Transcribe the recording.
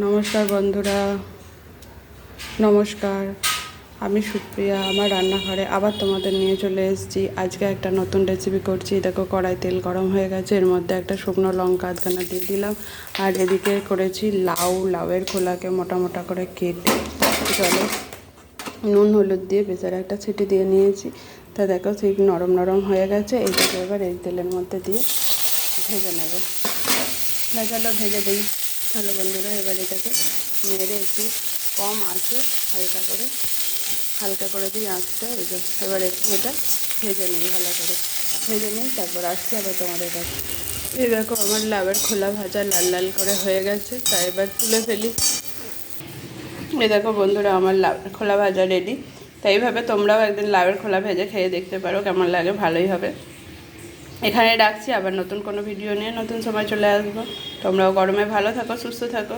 নমস্কার বন্ধুরা, নমস্কার। আমি সুপ্রিয়া, আমার রান্নাঘরে আবার তোমাদের নিয়ে চলে এসেছি। আজকে একটা নতুন রেসিপি করছি। দেখো, কড়াই তেল গরম হয়ে গেছে, এর মধ্যে একটা শুকনো লঙ্কা আধখানা দিয়ে দিলাম। আর এদিকে করেছি লাউয়ের খোলাকে মোটা মোটা করে কেটে জলে নুন হলুদ দিয়ে প্রেসারে একটা সিটি দিয়ে নিয়েছি। তা দেখো, সেই নরম নরম হয়ে গেছে। এইটাকে এবার এই তেলের মধ্যে দিয়ে ভেজে নেব। চলো ভেজে দিই। চলো বন্ধুরা, এবার এটাকে নেড়ে একটু কম আঁচে হালকা করে দিই আঁচটা। এবার একটু এটা ভেজে নিই, ভালো করে ভেজে নিই, তারপর আসছি আবার তোমাদের কাছে। এই দেখো, আমার লাউয়ের খোলা ভাজা লাল লাল করে হয়ে গেছে। তাই এবার তুলে ফেলি। এই দেখো বন্ধুরা, আমার লাউয়ের খোলা ভাজা রেডি। তাই এইভাবে তোমরাও একদিন লাউয়ের খোলা ভেজে খেয়ে দেখতে পারো, কেমন লাগে। ভালোই হবে। এখানে রাখছি, আবার নতুন কোনো ভিডিও নিয়ে নতুন সময় চলে আসবো। তোমরাও গরমে ভালো থাকো, সুস্থ থাকো।